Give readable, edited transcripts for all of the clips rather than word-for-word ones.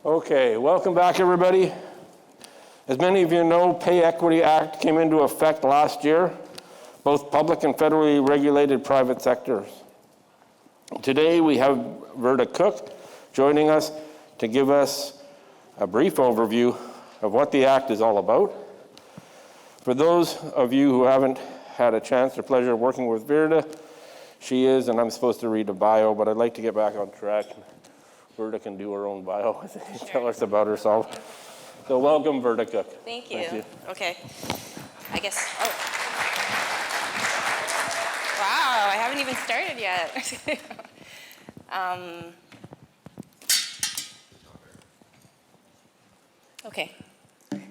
Okay, welcome back everybody. As many of you know, Pay Equity Act came into effect last year, both public and federally regulated private sectors. Today we have Verda Cook joining us to give us a brief overview of what the Act is all about. For those of you who haven't had a chance or pleasure of working with Verda, she is, and I'm supposed to read a bio, but I'd like to get back on track. Verda can do her own bio, sure. Tell us about herself. So welcome, Verda Cook. Thank you. Okay. I guess, wow, I haven't even started yet. Okay.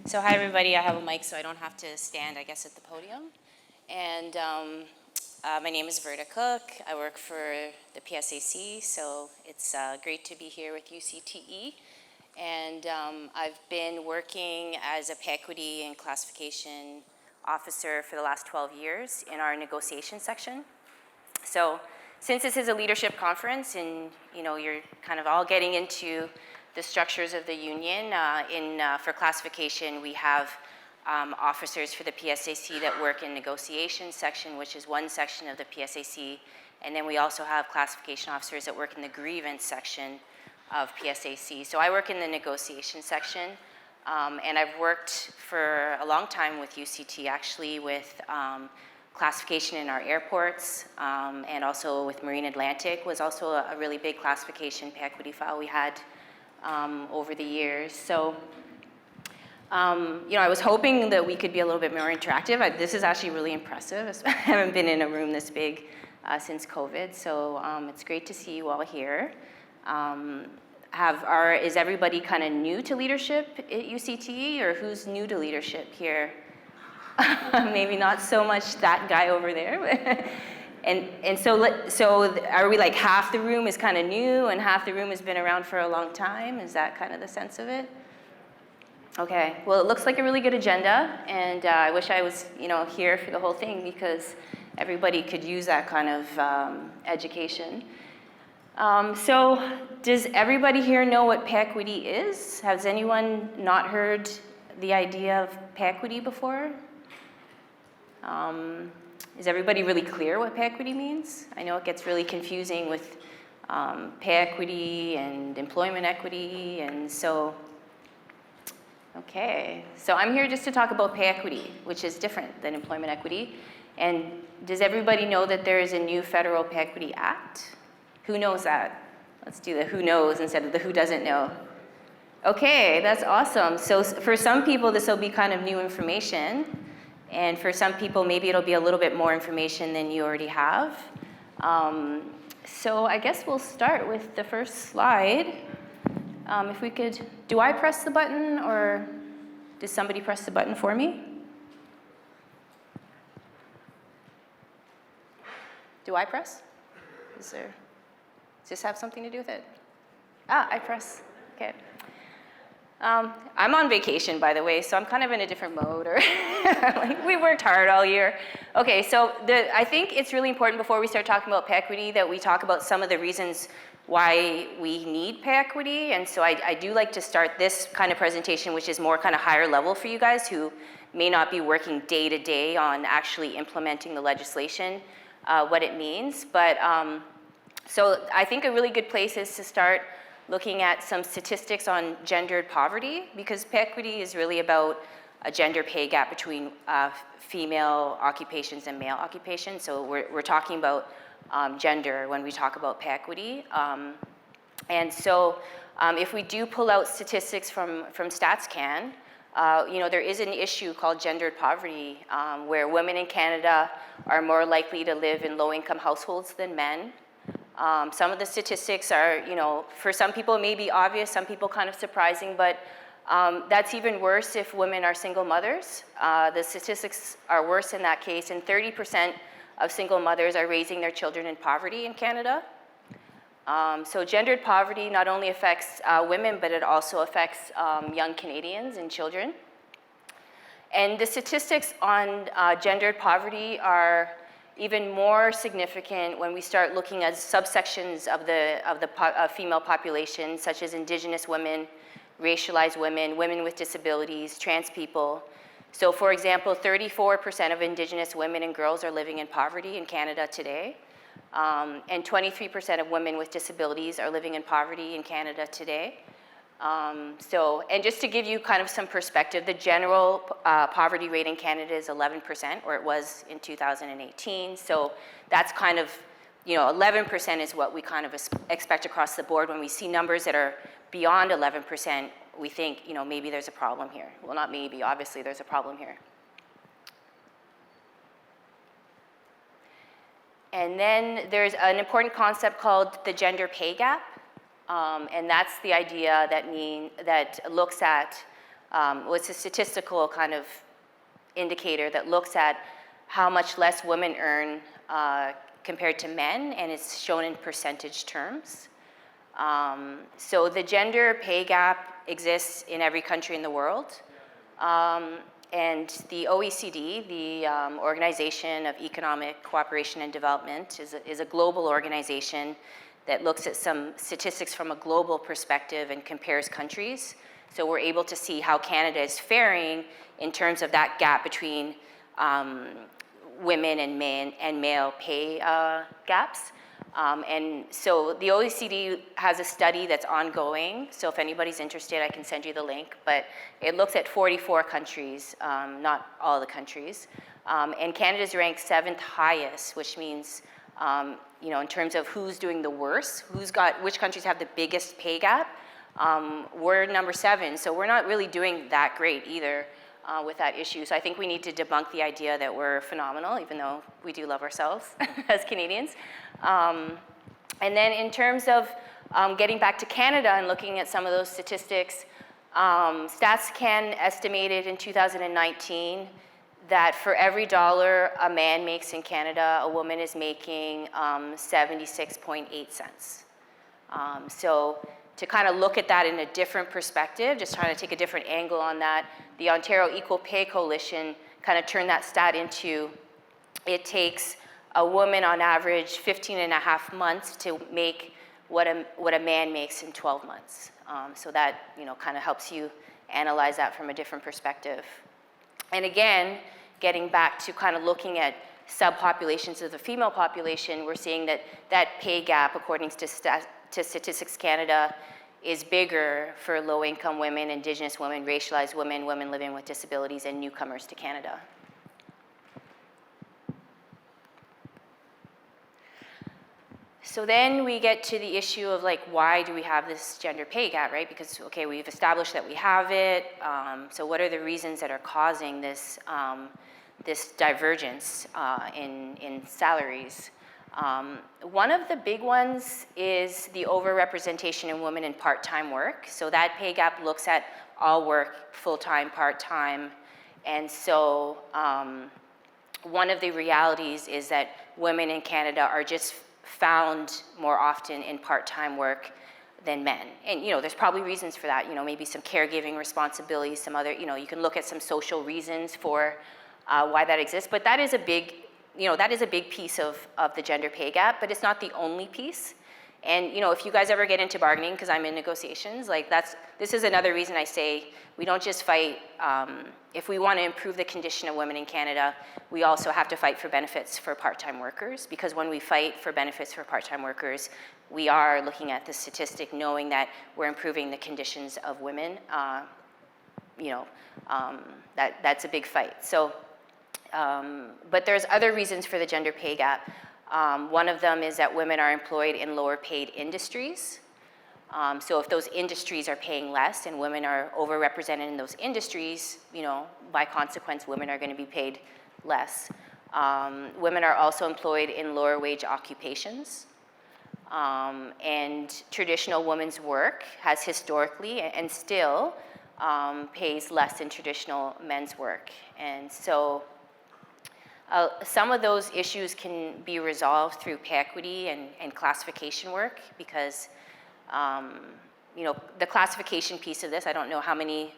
So hi, everybody. I have a mic, so I don't have to stand, I guess, at the podium. And my name is Verda Cook. I work for the PSAC, so it's great to be here with UCTE. And I've been working as a Pay Equity and Classification officer for the last 12 years in our negotiation section. So since this is a leadership conference and you're kind of all getting into the structures of the union, for classification we have officers for the PSAC that work in negotiation section, which is one section of the PSAC, and then we also have classification officers that work in the grievance section of PSAC. So I work in the negotiation section, and I've worked for a long time with UCT, actually, with classification in our airports, and also with Marine Atlantic was also a really big classification pay equity file we had over the years. So I was hoping that we could be a little bit more interactive. This is actually really impressive. I haven't been in a room this big since COVID, so it's great to see you all here. Is everybody kind of new to leadership at UCTE, or who's new to leadership here? Maybe not so much that guy over there. And so are we like half the room is kind of new and half the room has been around for a long time? Is that kind of the sense of it? Okay, well, it looks like a really good agenda, and I wish I was, here for the whole thing because everybody could use that kind of education. So does everybody here know what pay equity is? Has anyone not heard the idea of pay equity before? Is everybody really clear what pay equity means? I know it gets really confusing with pay equity and employment equity, and so okay, so I'm here just to talk about pay equity, which is different than employment equity. And does everybody know that there is a new federal Pay Equity Act? Who knows that? Let's do the who knows instead of the who doesn't know. Okay, that's awesome. So for some people, this will be kind of new information. And for some people, maybe it'll be a little bit more information than you already have. So I guess we'll start with the first slide. If we could, do I press the button or does somebody press the button for me? Do I press? Does this have something to do with it? I press, okay. I'm on vacation, by the way, so I'm kind of in a different mode, or we worked hard all year. Okay, so I think it's really important before we start talking about pay equity that we talk about some of the reasons why we need pay equity, and so I do like to start this kind of presentation, which is more kind of higher level for you guys who may not be working day to day on actually implementing the legislation, what it means. But so I think a really good place is to start looking at some statistics on gendered poverty, because pay equity is really about a gender pay gap between female occupations and male occupations. So we're talking about gender when we talk about pay equity. And so if we do pull out statistics from StatsCan, there is an issue called gendered poverty, where women in Canada are more likely to live in low-income households than men. Some of the statistics are, for some people it may be obvious, some people kind of surprising, but that's even worse if women are single mothers. The statistics are worse in that case, and 30% of single mothers are raising their children in poverty in Canada. So gendered poverty not only affects women, but it also affects young Canadians and children. And the statistics on gendered poverty are even more significant when we start looking at subsections of the female population, such as Indigenous women, racialized women, women with disabilities, trans people. So for example, 34% of Indigenous women and girls are living in poverty in Canada today. And 23% of women with disabilities are living in poverty in Canada today. And just to give you kind of some perspective, the general poverty rate in Canada is 11%, or it was in 2018. So that's kind of, 11% is what we kind of expect across the board. When we see numbers that are beyond 11%, we think, maybe there's a problem here. Well, not maybe, obviously there's a problem here. And then there's an important concept called the gender pay gap. And that's the idea that looks at, it's a statistical kind of indicator that looks at how much less women earn compared to men, and it's shown in percentage terms. So the gender pay gap exists in every country in the world. And the OECD, the Organization of Economic Cooperation and Development, is a global organization that looks at some statistics from a global perspective and compares countries. So we're able to see how Canada is faring in terms of that gap between women and male pay gaps. And so the OECD has a study that's ongoing. So if anybody's interested, I can send you the link. But it looks at 44 countries, not all the countries. And Canada's ranked 7th highest, which means, in terms of who's doing the worst, which countries have the biggest pay gap, we're number 7. So we're not really doing that great either with that issue. So I think we need to debunk the idea that we're phenomenal, even though we do love ourselves as Canadians. And then in terms of getting back to Canada and looking at some of those statistics, StatsCan estimated in 2019 that for every dollar a man makes in Canada, a woman is making 76.8 cents. So to kind of look at that in a different perspective, just trying to take a different angle on that, the Ontario Equal Pay Coalition kind of turned that stat into, it takes a woman on average 15 and a half months to make what a man makes in 12 months. So that kind of helps you analyze that from a different perspective. And again, getting back to kind of looking at subpopulations of the female population, we're seeing that pay gap, according to Statistics Canada, is bigger for low-income women, Indigenous women, racialized women, women living with disabilities, and newcomers to Canada. So then we get to the issue of why do we have this gender pay gap, right? Because, okay, we've established that we have it. So what are the reasons that are causing this, this divergence in salaries? One of the big ones is the overrepresentation in women in part-time work. So that pay gap looks at all work, full-time, part-time. And so one of the realities is that women in Canada are just found more often in part-time work than men. And there's probably reasons for that, maybe some caregiving responsibilities, some other, you can look at some social reasons for why that exists, but that is a big, that is a big piece of the gender pay gap, but it's not the only piece. And if you guys ever get into bargaining, because I'm in negotiations, this is another reason I say we don't just fight, if we want to improve the condition of women in Canada, we also have to fight for benefits for part-time workers, because when we fight for benefits for part-time workers, we are looking at the statistic knowing that we're improving the conditions of women. That's a big fight. So, but there's other reasons for the gender pay gap. One of them is that women are employed in lower paid industries. So if those industries are paying less and women are overrepresented in those industries, by consequence, women are going to be paid less. Women are also employed in lower wage occupations. And traditional women's work has historically and still pays less than traditional men's work. And so some of those issues can be resolved through pay equity and classification work, because the classification piece of this, I don't know how many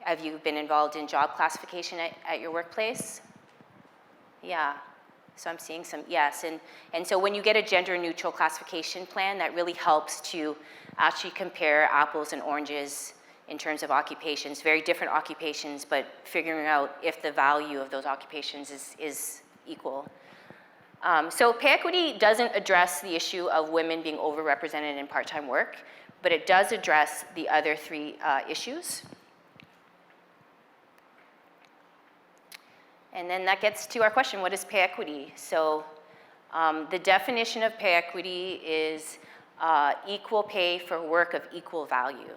of you have been involved in job classification at your workplace? Yeah, so I'm seeing some, yes. And so when you get a gender neutral classification plan, that really helps to actually compare apples and oranges in terms of occupations, very different occupations, but figuring out if the value of those occupations is equal. So pay equity doesn't address the issue of women being overrepresented in part-time work, but it does address the other three issues. And then that gets to our question, what is pay equity? So the definition of pay equity is equal pay for work of equal value.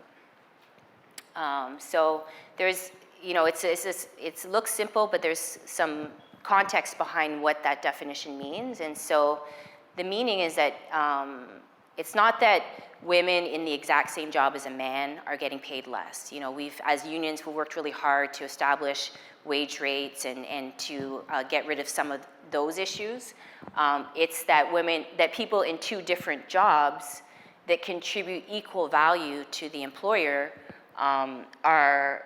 So there's, it looks simple, but there's some context behind what that definition means. And so the meaning is that it's not that women in the exact same job as a man are getting paid less. As unions, we've worked really hard to establish wage rates and to get rid of some of those issues. It's that people in two different jobs that contribute equal value to the employer are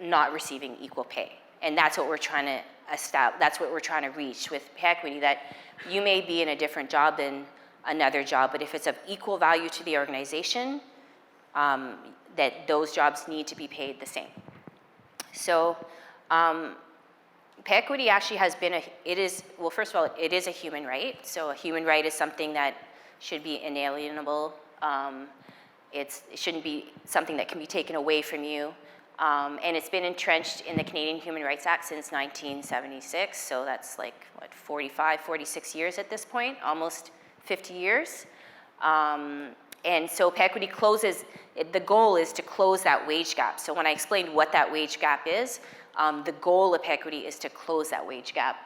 not receiving equal pay. And that's what we're trying to establish, that's what we're trying to reach with pay equity, that you may be in a different job than another job, but if it's of equal value to the organization, that those jobs need to be paid the same. So pay equity actually has been first of all, it is a human right. So a human right is something that should be inalienable. It shouldn't be something that can be taken away from you. And it's been entrenched in the Canadian Human Rights Act since 1976. So that's like, 46 years at this point, almost 50 years. And so pay equity the goal is to close that wage gap. So when I explained what that wage gap is, the goal of pay equity is to close that wage gap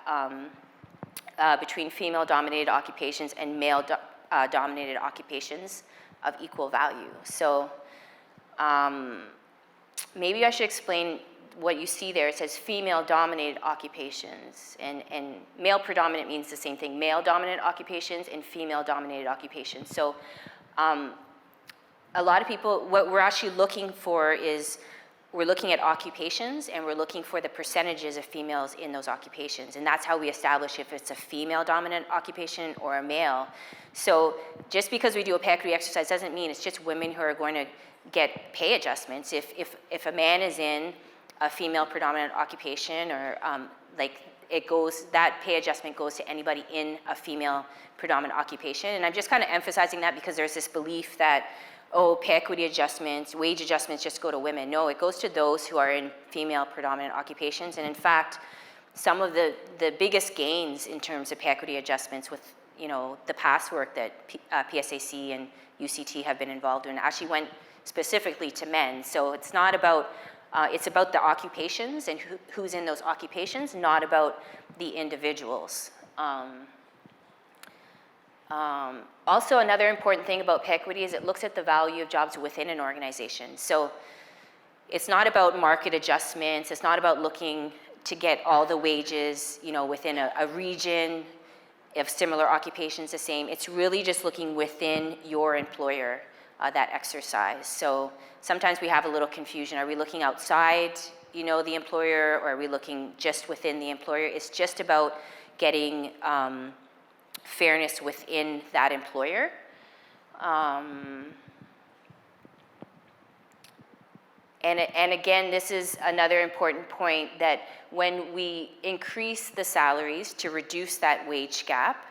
between female-dominated occupations and male-dominated occupations of equal value. So maybe I should explain what you see there. It says female-dominated occupations, and male-predominant means the same thing, male-dominant occupations and female-dominated occupations. So a lot of people, what we're actually looking for is, we're looking at occupations and we're looking for the percentages of females in those occupations. And that's how we establish if it's a female-dominant occupation or a male. So just because we do a pay equity exercise doesn't mean it's just women who are going to get pay adjustments. If a man is in a female-predominant occupation, or that pay adjustment goes to anybody in a female-predominant occupation. And I'm just kind of emphasizing that because there's this belief that, pay equity adjustments, wage adjustments just go to women. No, it goes to those who are in female-predominant occupations. And in fact, some of the biggest gains in terms of pay equity adjustments with the past work that PSAC and UCT have been involved in actually went specifically to men. So it's not about, it's about the occupations and who's in those occupations, not about the individuals. Also, another important thing about pay equity is it looks at the value of jobs within an organization. So it's not about market adjustments. It's not about looking to get all the wages, within a region of similar occupations the same. It's really just looking within your employer, that exercise. So sometimes we have a little confusion. Are we looking outside, the employer, or are we looking just within the employer? It's just about getting fairness within that employer. And again, this is another important point, that when we increase the salaries to reduce that wage gap,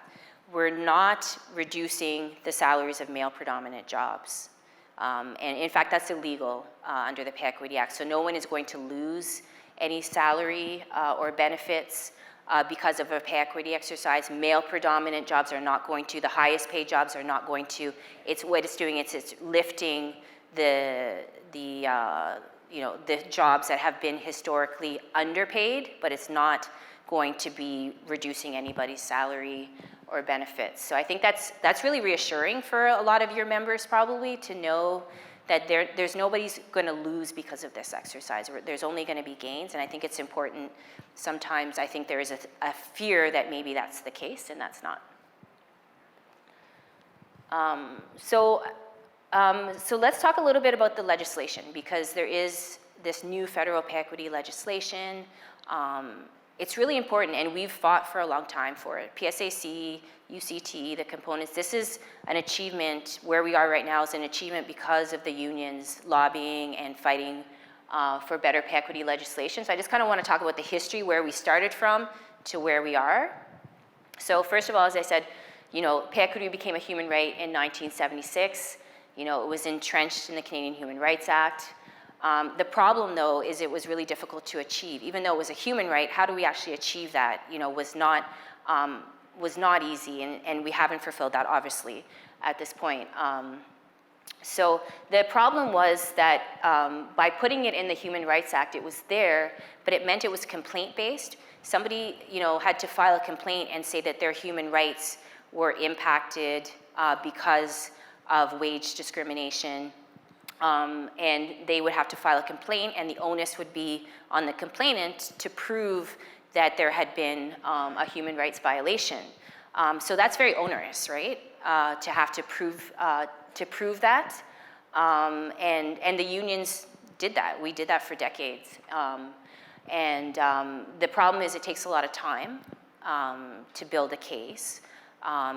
we're not reducing the salaries of male-predominant jobs. And in fact, that's illegal under the Pay Equity Act. So no one is going to lose any salary or benefits because of a pay equity exercise. Male-predominant jobs are not going to, the highest paid jobs are not going to. What it's doing, it's lifting the jobs that have been historically underpaid, but it's not going to be reducing anybody's salary or benefits. So I think that's really reassuring for a lot of your members probably, to know that there's nobody's going to lose because of this exercise. There's only going to be gains, and I think it's important. Sometimes I think there is a fear that maybe that's the case, and that's not. So let's talk a little bit about the legislation, because there is this new federal pay equity legislation. It's really important, and we've fought for a long time for it. PSAC, UCT, the components, this is an achievement. Where we are right now is an achievement because of the unions lobbying and fighting for better pay equity legislation. So I just kind of want to talk about the history, where we started from to where we are. So first of all, as I said, pay equity became a human right in 1976. It was entrenched in the Canadian Human Rights Act. The problem, though, is it was really difficult to achieve. Even though it was a human right, how do we actually achieve that, was not easy, and we haven't fulfilled that, obviously, at this point. So the problem was that by putting it in the Human Rights Act, it was there, but it meant it was complaint-based. Somebody, had to file a complaint and say that their human rights were impacted because of wage discrimination. And they would have to file a complaint, and the onus would be on the complainant to prove that there had been a human rights violation. So that's very onerous, right? To have to prove that. And the unions did that. We did that for decades. The problem is it takes a lot of time to build a case.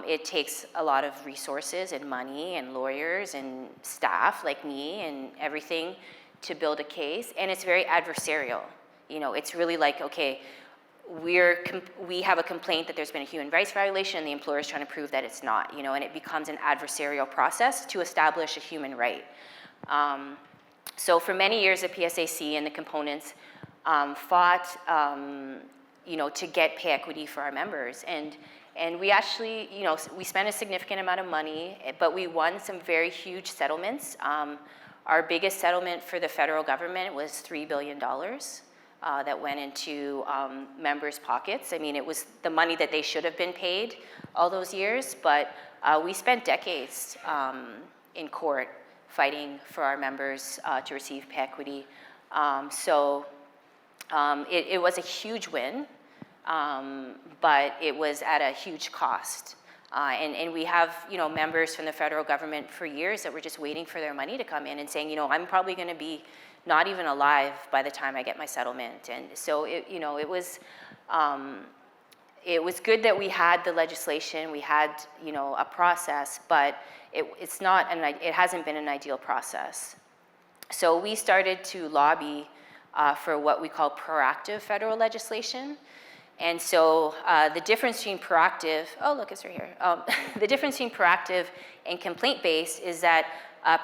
It takes a lot of resources and money and lawyers and staff like me and everything to build a case, and it's very adversarial. It's really like, okay, we have a complaint that there's been a human rights violation, and the employer is trying to prove that it's not, and it becomes an adversarial process to establish a human right. So for many years, the PSAC and the components fought, to get pay equity for our members, and we actually, we spent a significant amount of money, but we won some very huge settlements. Our biggest settlement for the federal government was $3 billion that went into members' pockets. I mean, it was the money that they should have been paid all those years, but we spent decades in court fighting for our members to receive pay equity. It was a huge win. But it was at a huge cost. And we have, members from the federal government for years that were just waiting for their money to come in and saying, I'm probably going to be not even alive by the time I get my settlement. And so, it was good that we had the legislation, we had, a process, but it hasn't been an ideal process. So we started to lobby for what we call proactive federal legislation. And so the difference between proactive, oh look, it's right here. The difference between proactive and complaint-based is that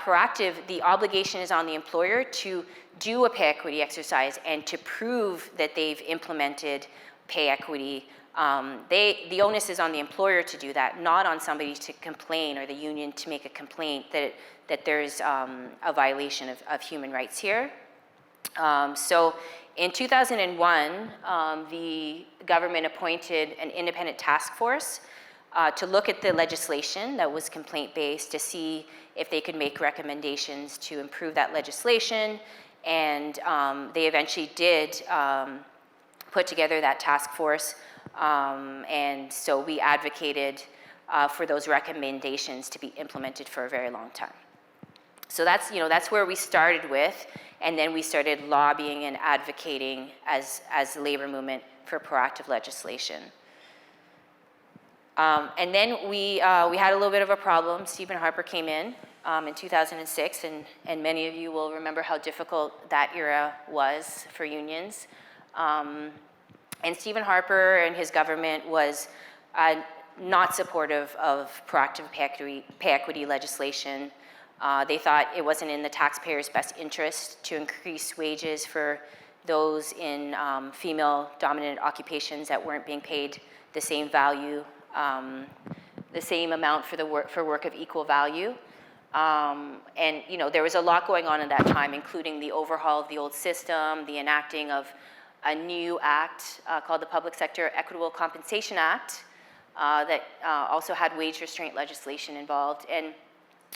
proactive, the obligation is on the employer to do a pay equity exercise and to prove that they've implemented pay equity. The onus is on the employer to do that, not on somebody to complain or the union to make a complaint that there's a violation of human rights here. So in 2001, the government appointed an independent task force to look at the legislation that was complaint-based to see if they could make recommendations to improve that legislation. And they eventually did put together that task force. And so we advocated for those recommendations to be implemented for a very long time. So that's where we started with, and then we started lobbying and advocating as the labor movement for proactive legislation. And then we had a little bit of a problem. Stephen Harper came in 2006, and many of you will remember how difficult that era was for unions. And Stephen Harper and his government was not supportive of proactive pay equity legislation. They thought it wasn't in the taxpayers' best interest to increase wages for those in female-dominant occupations that weren't being paid the same value, the same amount for work of equal value. And there was a lot going on at that time, including the overhaul of the old system, the enacting of a new act called the Public Sector Equitable Compensation Act that also had wage restraint legislation involved. And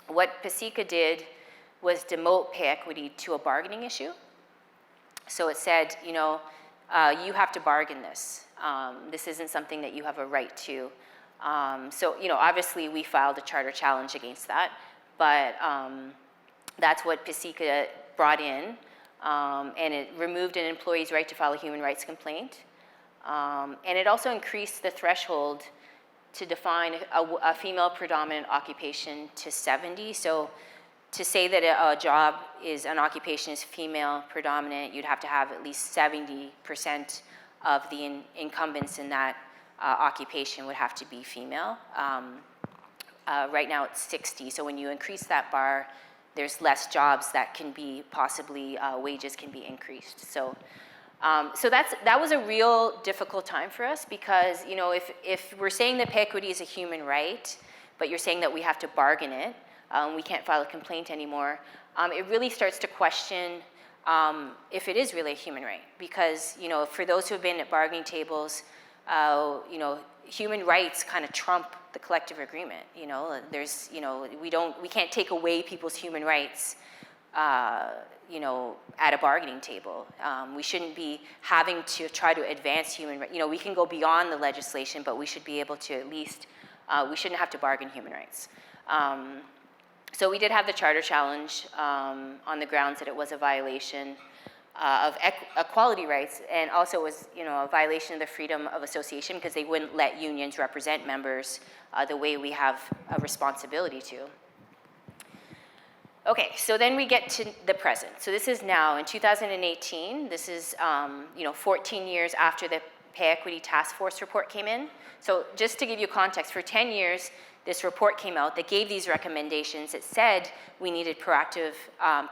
what PSAC did was demote pay equity to a bargaining issue. So it said, you have to bargain this. This isn't something that you have a right to. So, obviously we filed a charter challenge against that, but that's what PSAC brought in, and it removed an employee's right to file a human rights complaint. And it also increased the threshold to define a female predominant occupation to 70. So to say that a job is an occupation is female predominant, you'd have to have at least 70% of the incumbents in that occupation would have to be female. Right now it's 60, so when you increase that bar, there's less jobs that can be possibly, wages can be increased. So that was a real difficult time for us because, you know, if we're saying that pay equity is a human right, but you're saying that we have to bargain it, we can't file a complaint anymore, it really starts to question if it is really a human right. Because, you know, for those who have been at bargaining tables, you know, human rights kind of trump the collective agreement. You know, there's, you know, we can't take away people's human rights, you know, at a bargaining table. We shouldn't be having to try to advance human rights. You know, we can go beyond the legislation, but we should be able to at least, we shouldn't have to bargain human rights. So we did have the charter challenge on the grounds that it was a violation of equality rights, and also was, you know, a violation of the freedom of association because they wouldn't let unions represent members the way we have a responsibility to. Okay, so then we get to the present. So this is now in 2018. This is, you know, 14 years after the Pay Equity Task Force report came in. So just to give you context, for 10 years, this report came out that gave these recommendations. It said we needed proactive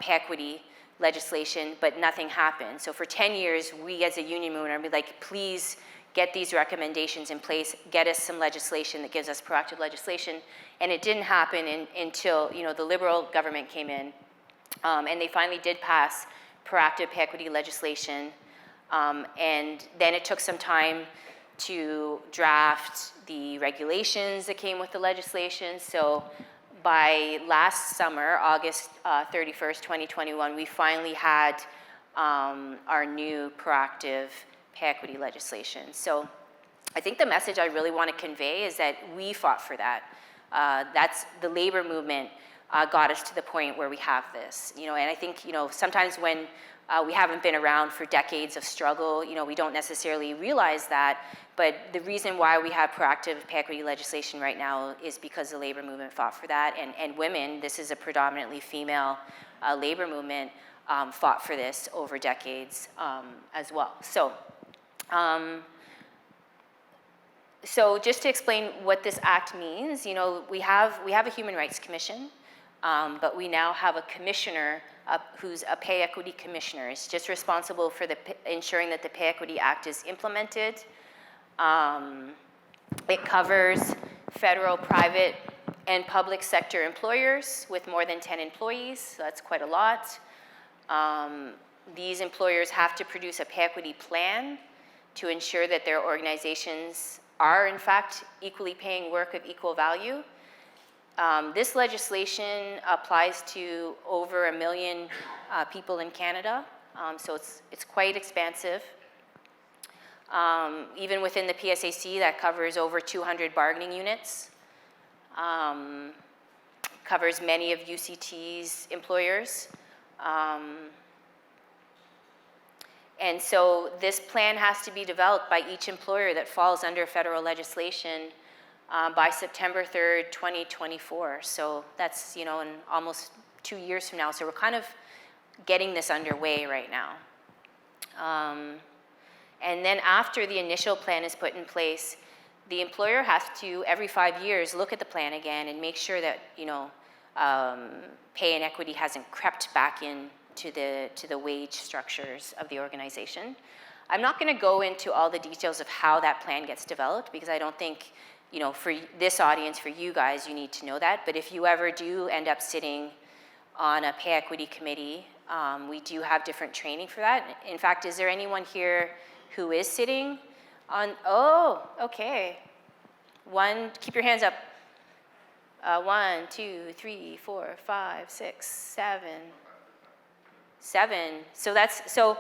pay equity legislation, but nothing happened. So for 10 years, we as a union movement are like, please get these recommendations in place, get us some legislation that gives us proactive legislation. And it didn't happen until, you know, the Liberal government came in, and they finally did pass proactive pay equity legislation. And then it took some time to draft the regulations that came with the legislation. So by last summer, August 31st, 2021, we finally had our new proactive pay equity legislation. So I think the message I really want to convey is that we fought for that. That's the labor movement got us to the point where we have this. You know, and I think, you know, sometimes when we haven't been around for decades of struggle, you know, we don't necessarily realize that, but the reason why we have proactive pay equity legislation right now is because the labor movement fought for that, and women, this is a predominantly female labor movement, fought for this over decades as well. So just to explain what this act means, you know, we have a Human Rights Commission, but we now have a commissioner who's a pay equity commissioner. It's just responsible for ensuring that the Pay Equity Act is implemented. It covers federal, private, and public sector employers with more than 10 employees, so that's quite a lot. These employers have to produce a pay equity plan to ensure that their organizations are, in fact, equally paying work of equal value. This legislation applies to over 1 million people in Canada, so it's quite expansive. Even within the PSAC, that covers over 200 bargaining units, covers many of UCT's employers. And so this plan has to be developed by each employer that falls under federal legislation by September 3rd, 2024. So that's, you know, in almost 2 years from now. So we're kind of getting this underway right now. And then after the initial plan is put in place, the employer has to, every 5 years, look at the plan again and make sure that, you know, pay inequity hasn't crept back in to the wage structures of the organization. I'm not going to go into all the details of how that plan gets developed because I don't think, you know, for this audience, for you guys, you need to know that. But if you ever do end up sitting on a pay equity committee, we do have different training for that. In fact, is there anyone here who is sitting on, oh, okay. Keep your hands up. 1, 2, 3, 4, 5, 6, 7. 7. So that's, so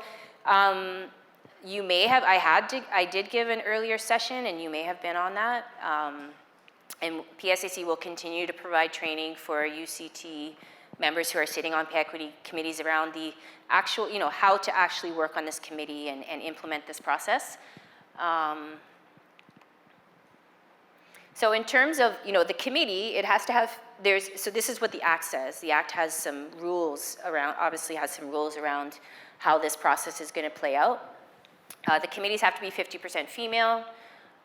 you may have, I did give an earlier session and you may have been on that. And PSAC will continue to provide training for UCT members who are sitting on pay equity committees around the actual, you know, how to actually work on this committee and implement this process. So in terms of, the committee, it has to have, so this is what the Act says. The Act has some rules around, obviously has some rules around how this process is going to play out. The committees have to be 50% female.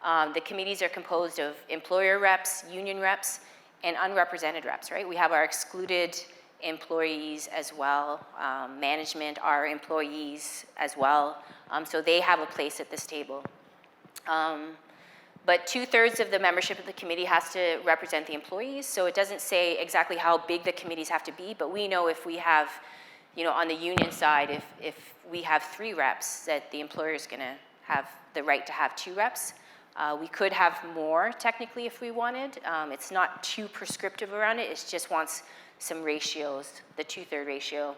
The committees are composed of employer reps, union reps, and unrepresented reps, right? We have our excluded employees as well. Management are employees as well. So they have a place at this table. But 2/3 of the membership of the committee has to represent the employees. So it doesn't say exactly how big the committees have to be, but we know if we have, on the union side, if we have 3 reps, that the employer is going to have the right to have 2 reps. We could have more technically if we wanted. It's not too prescriptive around it. It just wants some ratios, the 2/3 ratio.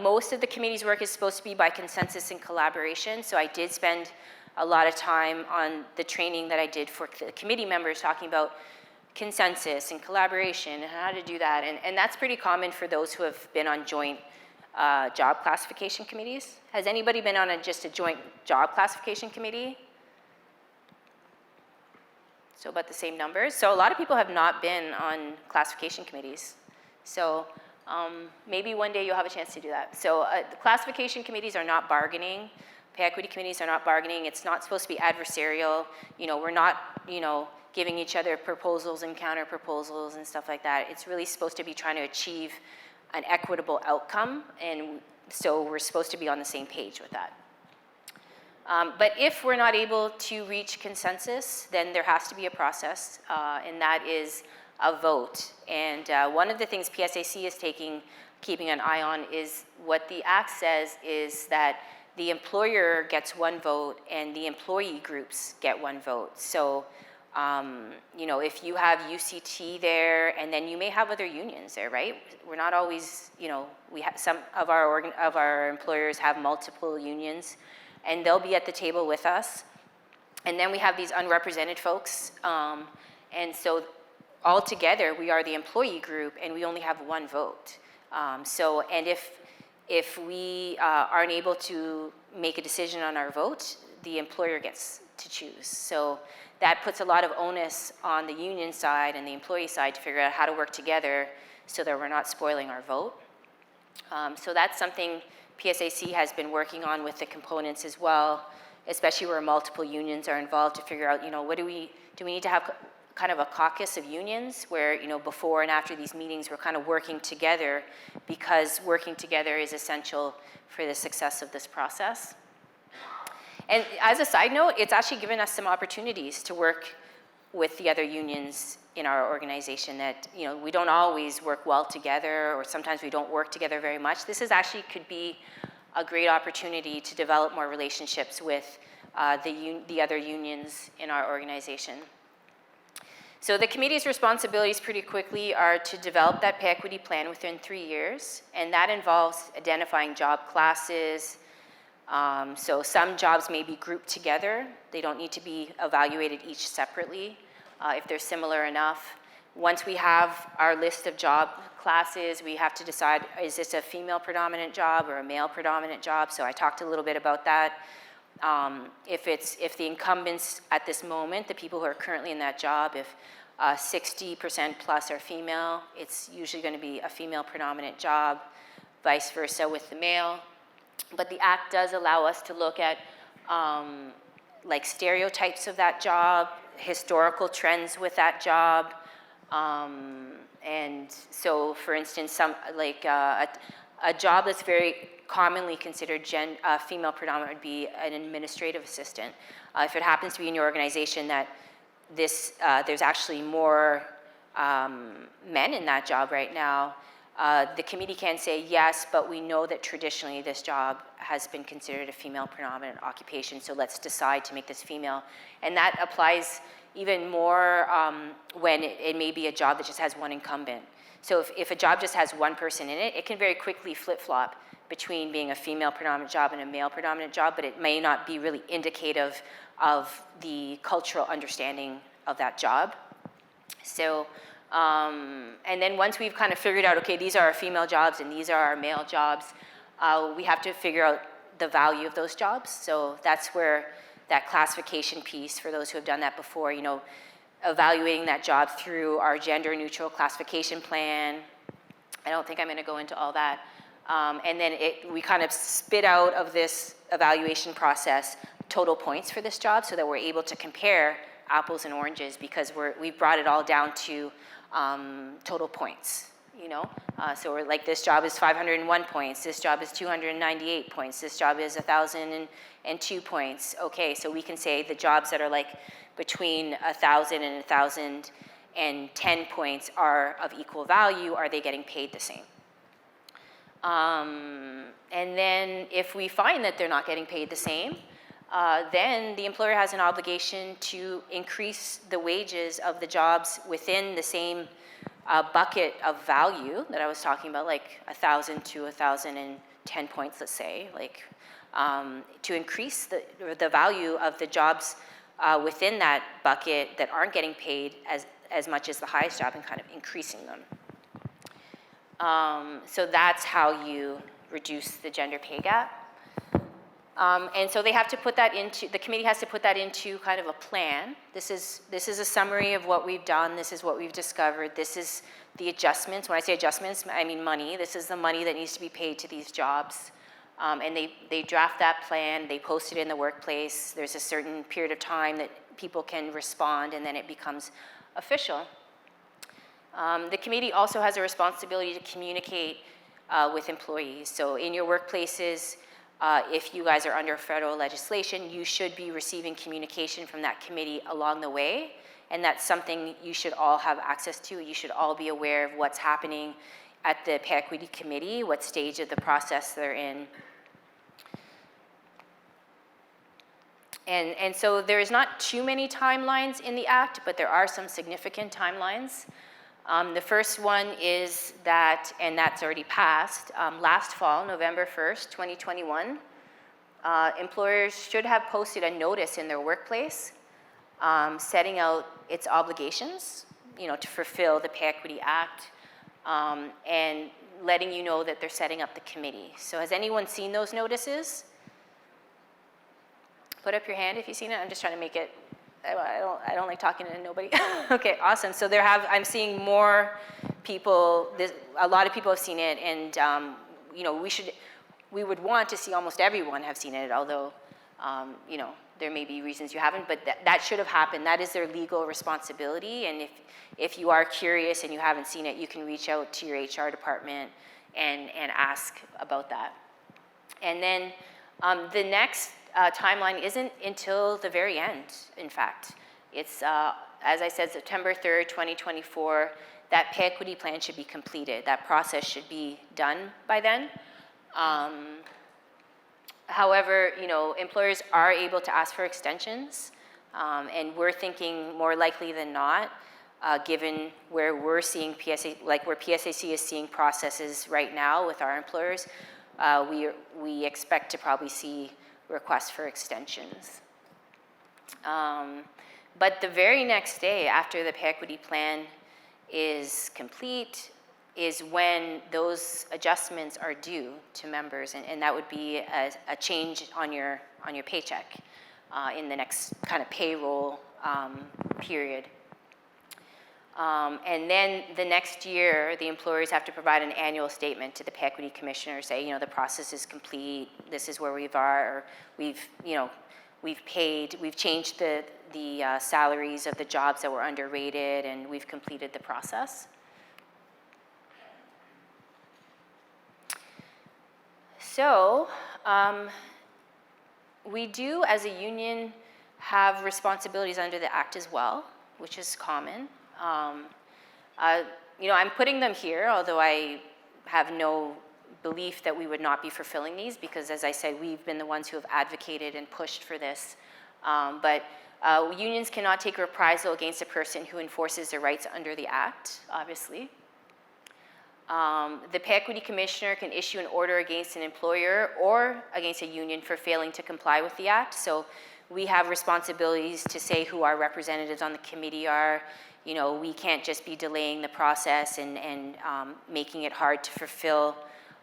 Most of the committee's work is supposed to be by consensus and collaboration. So I did spend a lot of time on the training that I did for the committee members talking about consensus and collaboration and how to do that. And that's pretty common for those who have been on joint job classification committees. Has anybody been on just a joint job classification committee? So about the same numbers. So a lot of people have not been on classification committees. So maybe one day you'll have a chance to do that. So the classification committees are not bargaining. Pay equity committees are not bargaining. It's not supposed to be adversarial. We're not, giving each other proposals and counter proposals and stuff like that. It's really supposed to be trying to achieve an equitable outcome. And so we're supposed to be on the same page with that. But if we're not able to reach consensus, then there has to be a process, and that is a vote. And one of the things PSAC is keeping an eye on is what the Act says is that the employer gets 1 vote and the employee groups get 1 vote. So, if you have UCT there, and then you may have other unions there, right? We're not always, we have some of our employers have multiple unions, and they'll be at the table with us. And then we have these unrepresented folks. And so all together, we are the employee group, and we only have 1 vote. And if we aren't able to make a decision on our vote, the employer gets to choose. So that puts a lot of onus on the union side and the employee side to figure out how to work together so that we're not spoiling our vote. So that's something PSAC has been working on with the components as well, especially where multiple unions are involved, to figure out, what do we need to have kind of a caucus of unions where, before and after these meetings, we're kind of working together, because working together is essential for the success of this process. And as a side note, it's actually given us some opportunities to work with the other unions in our organization that, we don't always work well together, or sometimes we don't work together very much. This could be a great opportunity to develop more relationships with the other unions in our organization. So the committee's responsibilities pretty quickly are to develop that pay equity plan within 3 years, and that involves identifying job classes. So some jobs may be grouped together. They don't need to be evaluated each separately if they're similar enough. Once we have our list of job classes, we have to decide, is this a female predominant job or a male predominant job? So I talked a little bit about that. If the incumbents at this moment, the people who are currently in that job, if 60% plus are female, it's usually going to be a female predominant job, vice versa with the male. But the Act does allow us to look at like stereotypes of that job, historical trends with that job. And so, for instance, a job that's very commonly considered female predominant would be an administrative assistant. If it happens to be in your organization that there's actually more men in that job right now, the committee can say yes, but we know that traditionally this job has been considered a female predominant occupation, so let's decide to make this female. And that applies even more when it may be a job that just has 1 incumbent. So if a job just has 1 person in it, it can very quickly flip-flop between being a female predominant job and a male predominant job, but it may not be really indicative of the cultural understanding of that job. So, and then once we've kind of figured out, okay, these are our female jobs and these are our male jobs, we have to figure out the value of those jobs. So that's where that classification piece, for those who have done that before, you know, evaluating that job through our gender neutral classification plan. I don't think I'm going to go into all that. And then we kind of spit out of this evaluation process total points for this job so that we're able to compare apples and oranges, because we've brought it all down to total points, you know? So we're like, this job is 501 points, this job is 298 points, this job is 1,002 points. Okay, so we can say the jobs that are like between 1,000 and 1,010 points are of equal value. Are they getting paid the same? And then if we find that they're not getting paid the same, then the employer has an obligation to increase the wages of the jobs within the same bucket of value that I was talking about, like 1,000 to 1,010 points, let's say, like to increase the value of the jobs within that bucket that aren't getting paid as much as the highest job, and kind of increasing them. So that's how you reduce the gender pay gap. And so they have to put that into, the committee has to put that into kind of a plan. This is a summary of what we've done. This is what we've discovered. This is the adjustments. When I say adjustments, I mean money. This is the money that needs to be paid to these jobs. And they draft that plan. They post it in the workplace. There's a certain period of time that people can respond, and then it becomes official. The committee also has a responsibility to communicate with employees. So in your workplaces, if you guys are under federal legislation, you should be receiving communication from that committee along the way, and that's something you should all have access to. You should all be aware of what's happening at the Pay Equity Committee, what stage of the process they're in. And so there is not too many timelines in the Act, but there are some significant timelines. The first one is that, and that's already passed, last fall, November 1st, 2021, employers should have posted a notice in their workplace setting out its obligations, you know, to fulfill the Pay Equity Act, and letting you know that they're setting up the committee. So has anyone seen those notices? Put up your hand if you've seen it. I'm just trying to make it, I don't like talking to nobody. Okay, awesome. So I'm seeing more people, a lot of people have seen it, and you know, we would want to see almost everyone have seen it, although you know, there may be reasons you haven't, but that should have happened. That is their legal responsibility, and if you are curious and you haven't seen it, you can reach out to your HR department and ask about that. And then the next timeline isn't until the very end, in fact. It's, as I said, September 3rd, 2024, that pay equity plan should be completed. That process should be done by then. However, you know, employers are able to ask for extensions, and we're thinking more likely than not, given where we're seeing where PSAC is seeing processes right now with our employers, we expect to probably see requests for extensions. But the very next day after the pay equity plan is complete is when those adjustments are due to members, and that would be a change on your paycheck in the next kind of payroll period. And then the next year, the employers have to provide an annual statement to the Pay Equity Commissioner, say, you know, the process is complete, this is where we are, or we've changed the salaries of the jobs that were underrated, and we've completed the process. So, we do, as a union, have responsibilities under the Act as well, which is common. You know, I'm putting them here, although I have no belief that we would not be fulfilling these, because as I said, we've been the ones who have advocated and pushed for this. But unions cannot take reprisal against a person who enforces their rights under the Act, obviously. The Pay Equity Commissioner can issue an order against an employer or against a union for failing to comply with the Act. So we have responsibilities to say who our representatives on the committee are. You know, we can't just be delaying the process and making it hard to fulfill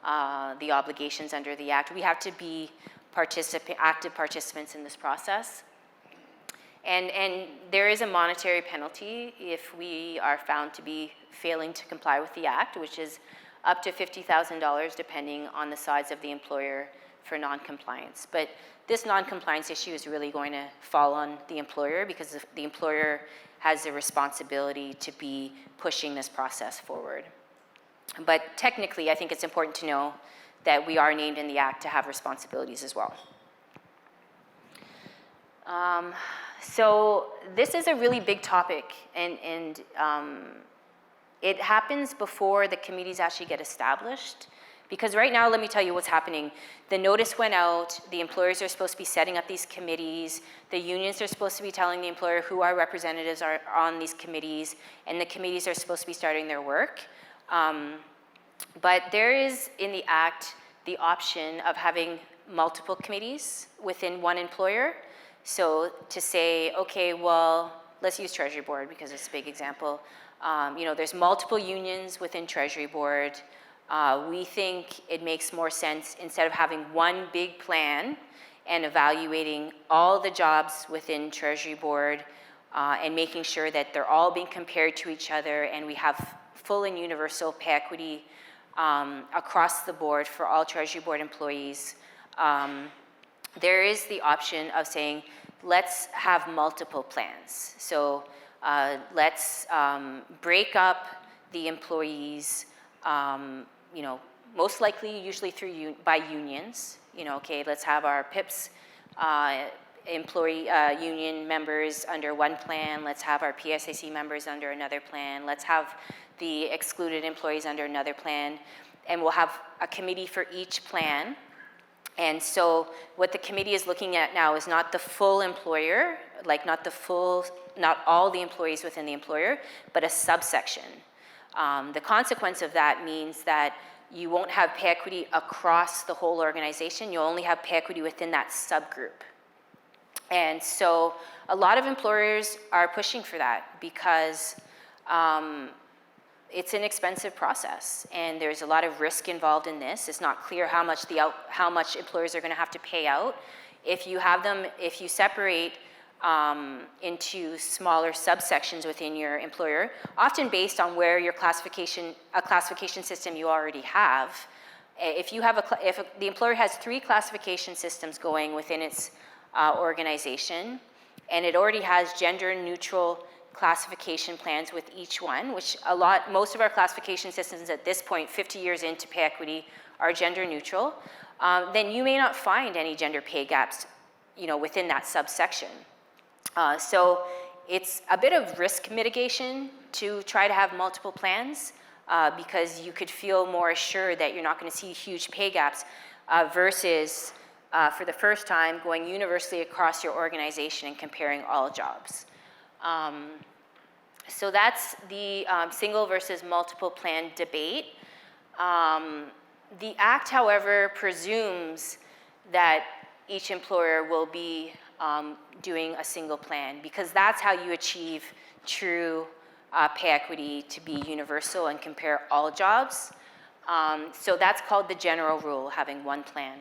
the obligations under the Act. We have to be active participants in this process. And there is a monetary penalty if we are found to be failing to comply with the Act, which is up to $50,000 depending on the size of the employer for non-compliance. But this non-compliance issue is really going to fall on the employer because the employer has a responsibility to be pushing this process forward. But technically, I think it's important to know that we are named in the Act to have responsibilities as well. So this is a really big topic, and it happens before the committees actually get established. Because right now, let me tell you what's happening. The notice went out, the employers are supposed to be setting up these committees, the unions are supposed to be telling the employer who our representatives are on these committees, and the committees are supposed to be starting their work. But there is, in the Act, the option of having multiple committees within one employer. So to say, okay, well, let's use Treasury Board because it's a big example. There's multiple unions within Treasury Board. We think it makes more sense, instead of having one big plan and evaluating all the jobs within Treasury Board and making sure that they're all being compared to each other and we have full and universal pay equity across the board for all Treasury Board employees. There is the option of saying, let's have multiple plans. So let's break up the employees, most likely usually by unions. Okay, let's have our PIPS employee union members under one plan. Let's have our PSAC members under another plan. Let's have the excluded employees under another plan. And we'll have a committee for each plan. And so what the committee is looking at now is not the full employer, like not all the employees within the employer, but a subsection. The consequence of that means that you won't have pay equity across the whole organization. You'll only have pay equity within that subgroup. And so a lot of employers are pushing for that because it's an expensive process and there's a lot of risk involved in this. It's not clear how much employers are going to have to pay out. If you separate into smaller subsections within your employer, often based on where your classification system you already have. If the employer has 3 classification systems going within its organization, and it already has gender-neutral classification plans with each one, which most of our classification systems at this point, 50 years into pay equity, are gender-neutral, then you may not find any gender pay gaps, within that subsection. So it's a bit of risk mitigation to try to have multiple plans because you could feel more assured that you're not going to see huge pay gaps versus for the first time going universally across your organization and comparing all jobs. So that's the single versus multiple plan debate. The Act, however, presumes that each employer will be doing a single plan because that's how you achieve true pay equity to be universal and compare all jobs. So that's called the general rule, having one plan.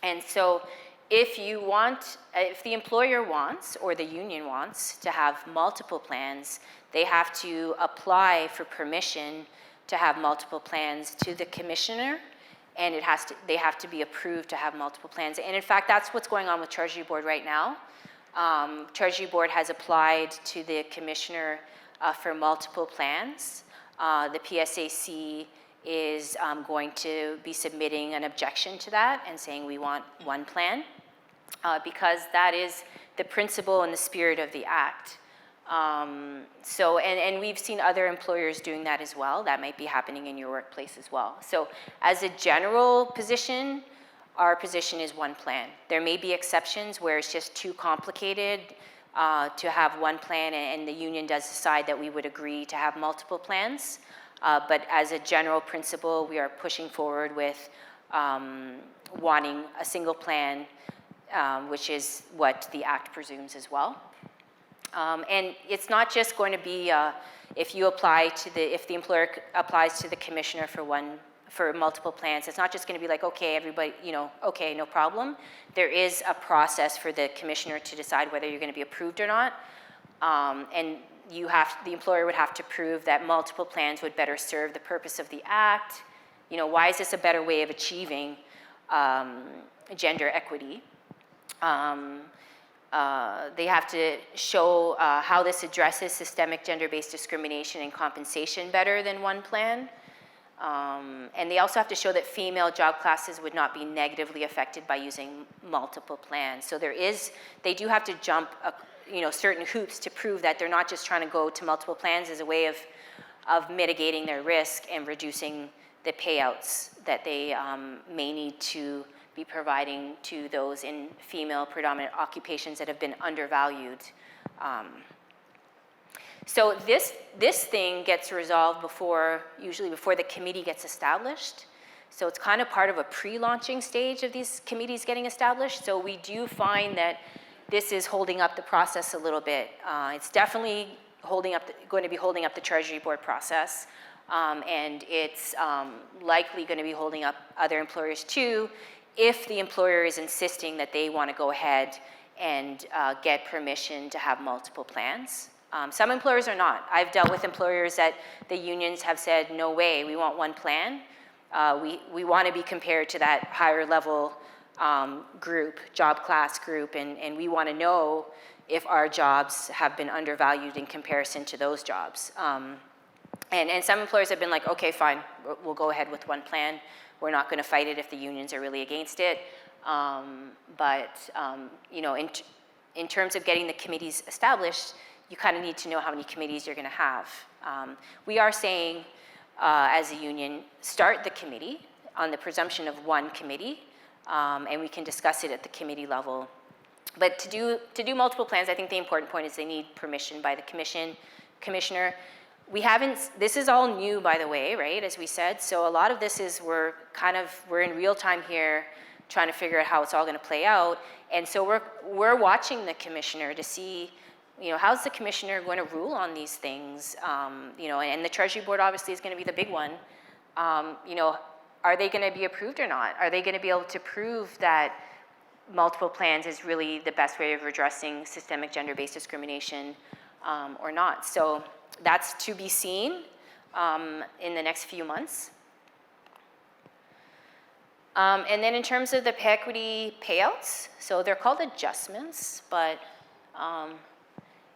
And so if the employer wants or the union wants to have multiple plans, they have to apply for permission to have multiple plans to the commissioner, and they have to be approved to have multiple plans. And in fact, that's what's going on with Treasury Board right now. Treasury Board has applied to the commissioner for multiple plans. The PSAC is going to be submitting an objection to that and saying we want one plan because that is the principle and the spirit of the Act. And we've seen other employers doing that as well. That might be happening in your workplace as well. So as a general position, our position is one plan. There may be exceptions where it's just too complicated to have one plan and the union does decide that we would agree to have multiple plans. But as a general principle, we are pushing forward with wanting a single plan, which is what the Act presumes as well. And it's not just going to be if the employer applies to the commissioner for one for multiple plans. It's not just going to be like, okay, everybody, okay, no problem. There is a process for the commissioner to decide whether you're going to be approved or not. And the employer would have to prove that multiple plans would better serve the purpose of the act. Why is this a better way of achieving gender equity? They have to show how this addresses systemic gender-based discrimination and compensation better than one plan. And they also have to show that female job classes would not be negatively affected by using multiple plans. So they do have to jump certain hoops to prove that they're not just trying to go to multiple plans as a way of mitigating their risk and reducing the payouts that they may need to be providing to those in female predominant occupations that have been undervalued. So this thing gets resolved usually before the committee gets established. So it's kind of part of a pre-launching stage of these committees getting established. So we do find that this is holding up the process a little bit. It's definitely going to be holding up the Treasury Board process. And it's likely going to be holding up other employers too, if the employer is insisting that they want to go ahead and get permission to have multiple plans. Some employers are not. I've dealt with employers that the unions have said, no way, we want one plan. We want to be compared to that higher level group, job class group, and we want to know if our jobs have been undervalued in comparison to those jobs. And some employers have been like, okay, fine, we'll go ahead with one plan. We're not going to fight it if the unions are really against it. In terms of getting the committees established, you kind of need to know how many committees you're going to have. We are saying, as a union, start the committee on the presumption of one committee, and we can discuss it at the committee level. But to do multiple plans, I think the important point is they need permission by the commissioner. This is all new, by the way, right, as we said. So a lot of this is we're in real time here trying to figure out how it's all going to play out. And so we're watching the commissioner to see, how's the commissioner going to rule on these things? And the Treasury Board obviously is going to be the big one. Are they going to be approved or not? Are they going to be able to prove that multiple plans is really the best way of addressing systemic gender-based discrimination or not? So that's to be seen in the next few months. And then in terms of the pay equity payouts, so they're called adjustments, but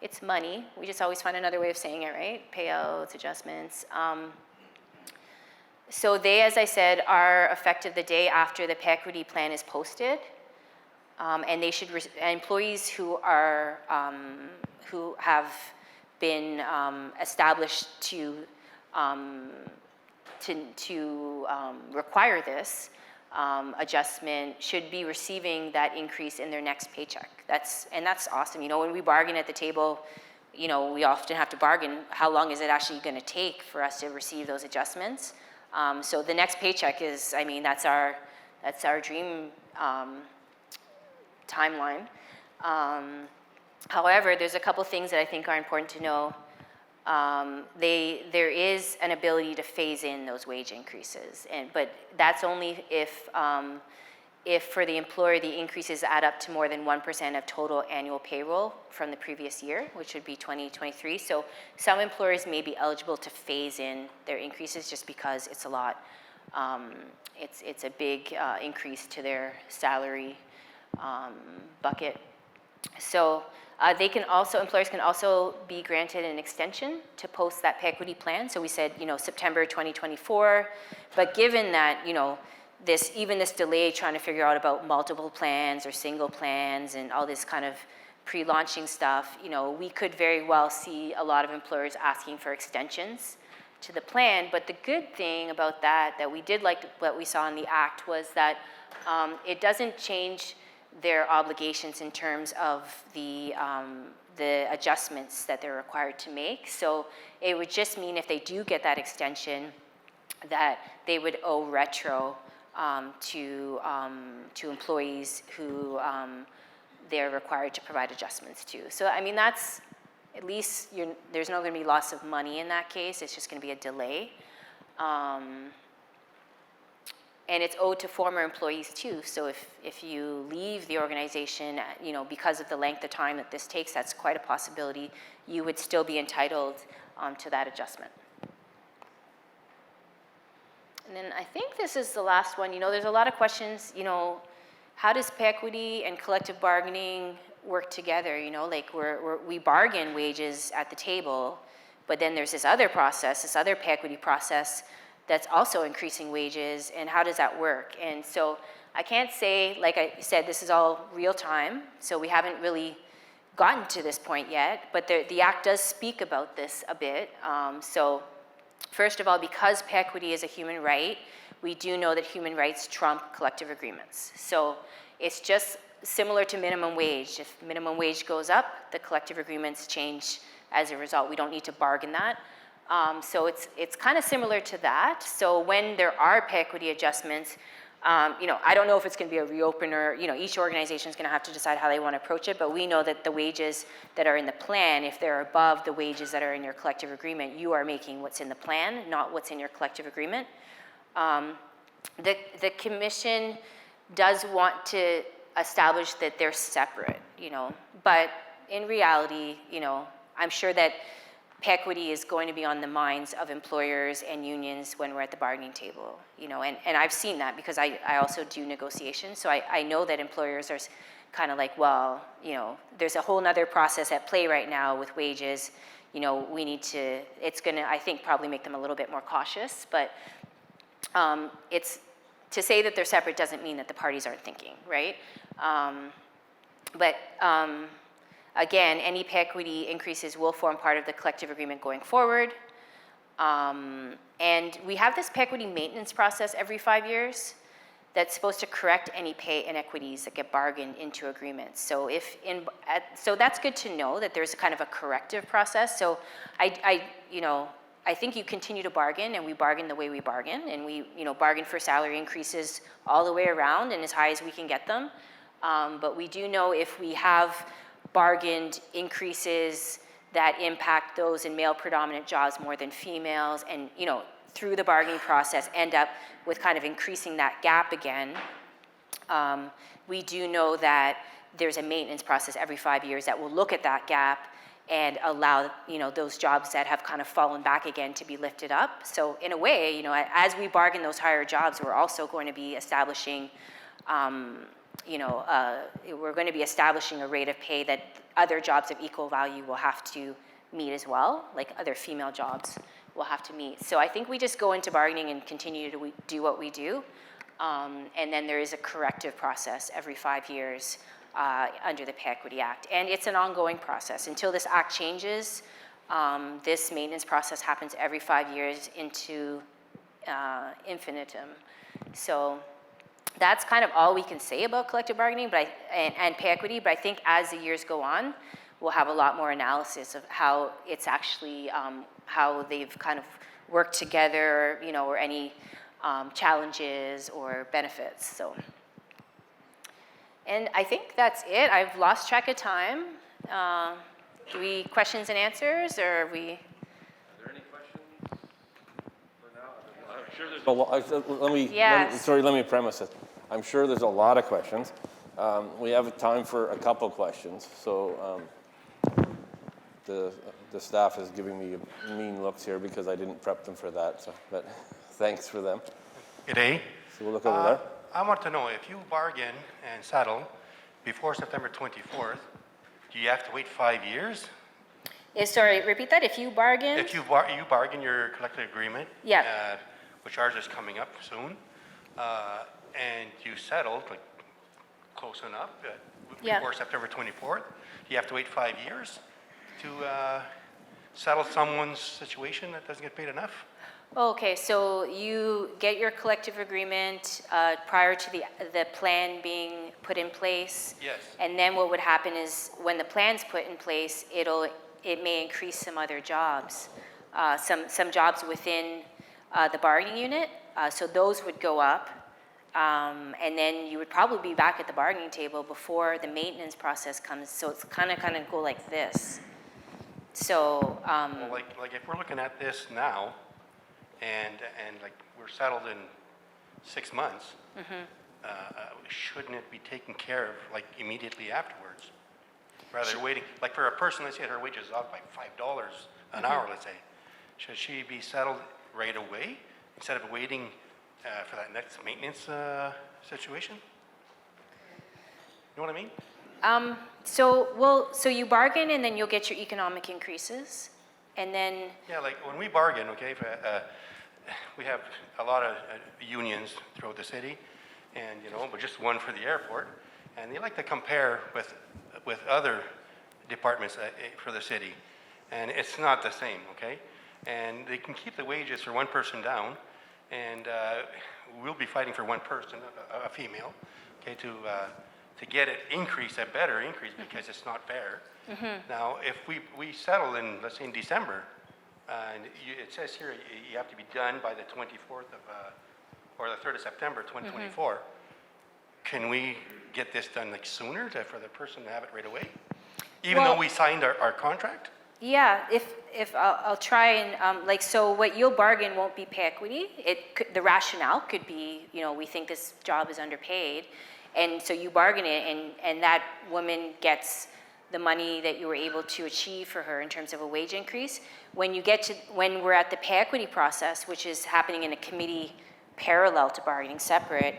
it's money. We just always find another way of saying it, right? Payouts, adjustments. So they, as I said, are effective the day after the pay equity plan is posted. And they should, employees who have been established to require this adjustment should be receiving that increase in their next paycheck. That's awesome. When we bargain at the table, we often have to bargain how long is it actually going to take for us to receive those adjustments. So the next paycheck is, that's our dream timeline. However, there's a couple things that I think are important to know. There is an ability to phase in those wage increases, but that's only if for the employer the increases add up to more than 1% of total annual payroll from the previous year, which would be 2023. So some employers may be eligible to phase in their increases just because it's a lot. It's a big increase to their salary bucket. So employers can also be granted an extension to post that pay equity plan. So we said, September 2024, but given that, this delay trying to figure out about multiple plans or single plans and all this kind of pre-launching stuff, we could very well see a lot of employers asking for extensions to the plan. But the good thing about that we did like what we saw in the act was that it doesn't change their obligations in terms of the adjustments that they're required to make. So it would just mean if they do get that extension that they would owe retro to employees who they're required to provide adjustments to. So that's at least there's not going to be loss of money in that case. It's just going to be a delay. and it's owed to former employees too. So if you leave the organization, because of the length of time that this takes, that's quite a possibility, you would still be entitled to that adjustment. And then I think this is the last one. There's a lot of questions, how does pay equity and collective bargaining work together? We bargain wages at the table, but then there's this other process, this other pay equity process that's also increasing wages, and how does that work? And so I can't say, like I said, this is all real time, so we haven't really gotten to this point yet, but the Act does speak about this a bit. So first of all, because pay equity is a human right, we do know that human rights trump collective agreements. So it's just similar to minimum wage. If minimum wage goes up, the collective agreements change as a result. We don't need to bargain that. So it's kind of similar to that. So when there are pay equity adjustments, I don't know if it's going to be a reopener. Each organization is going to have to decide how they want to approach it, but we know that the wages that are in the plan, if they're above the wages that are in your collective agreement, you are making what's in the plan, not what's in your collective agreement. The commission does want to establish that they're separate, but in reality, I'm sure that pay equity is going to be on the minds of employers and unions when we're at the bargaining table, and I've seen that because I also do negotiations, so I know that employers are kind of like, well, there's a whole nother process at play right now with wages, we need to, it's gonna, I think, probably make them a little bit more cautious, but it's, to say that they're separate doesn't mean that the parties aren't thinking, right? Again, any pay equity increases will form part of the collective agreement going forward. And we have this pay equity maintenance process every 5 years that's supposed to correct any pay inequities that get bargained into agreements. So so that's good to know that there's kind of a corrective process. So I think you continue to bargain, and we bargain the way we bargain, and we bargain for salary increases all the way around and as high as we can get them. But we do know if we have bargained increases that impact those in male predominant jobs more than females, and through the bargaining process end up with kind of increasing that gap again, we do know that there's a maintenance process every 5 years that will look at that gap and allow those jobs that have kind of fallen back again to be lifted up. So in a way, as we bargain those higher jobs, we're also going to be establishing we're going to be establishing a rate of pay that other jobs of equal value will have to meet as well, like other female jobs will have to meet. So I think we just go into bargaining and continue to do what we do. And then there is a corrective process every 5 years under the Pay Equity Act. And it's an ongoing process. Until this act changes, this maintenance process happens every 5 years into infinitum. So that's kind of all we can say about collective bargaining and pay equity, but I think as the years go on, we'll have a lot more analysis of how it's actually, how they've kind of worked together, or any challenges or benefits, so. And I think that's it. I've lost track of time. Questions and answers, or are we? Are there any questions for now? I'm sure there's a lot. Let me premise it. I'm sure there's a lot of questions. We have time for a couple questions. So the staff is giving me mean looks here because I didn't prep them for that. So, but thanks for them. Good day. So we'll look over there. I want to know, if you bargain and settle before September 24th, do you have to wait 5 years? Sorry, repeat that. If you bargain? If you bargain your collective agreement, yeah, which ours is coming up soon, and you settled, like close enough, before September 24th, do you have to wait 5 years to settle someone's situation that doesn't get paid enough? Okay, so you get your collective agreement prior to the plan being put in place. Yes. And then what would happen is when the plan's put in place, it may increase some other jobs, some jobs within the bargaining unit. So those would go up, and then you would probably be back at the bargaining table before the maintenance process comes. So it's kind of go like this. So well, like if we're looking at this now, and like we're settled in 6 months, shouldn't it be taken care of like immediately afterwards? Rather than waiting, like for a person, let's say her wages is off by $5 an hour, let's say. Should she be settled right away instead of waiting for that next maintenance situation? You know what I mean? So you bargain and then you'll get your economic increases, and then, Yeah, like when we bargain, okay, we have a lot of unions throughout the city, and but just one for the airport, and they like to compare with other departments for the city, and it's not the same, okay? And they can keep the wages for one person down, and we'll be fighting for one person, a female, okay, to get it increase, a better increase, because it's not fair. Now, if we settle in, let's say in December, and it says here you have to be done by the 24th of, or the 3rd of September, 2024, can we get this done like sooner for the person to have it right away? Even though we signed our contract? yeah, if I'll try and, so what you'll bargain won't be pay equity. The rationale could be, we think this job is underpaid, and so you bargain it, and that woman gets the money that you were able to achieve for her in terms of a wage increase. When we're at the pay equity process, which is happening in a committee parallel to bargaining separate,